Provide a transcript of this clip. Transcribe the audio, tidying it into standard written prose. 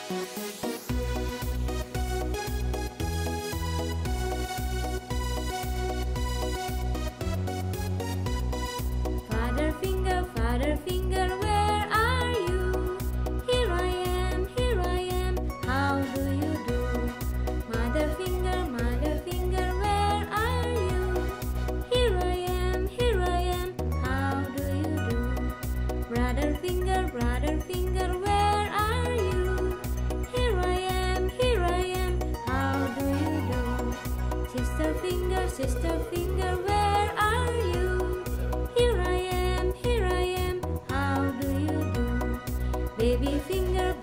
Father finger, where are you? Here I am, how do you do? Mother finger, where are you? Here I am, how do you do? Brother finger, where are you? Here I am, how do you do? Sister finger, where are you? Here I am, how do you do? Baby finger,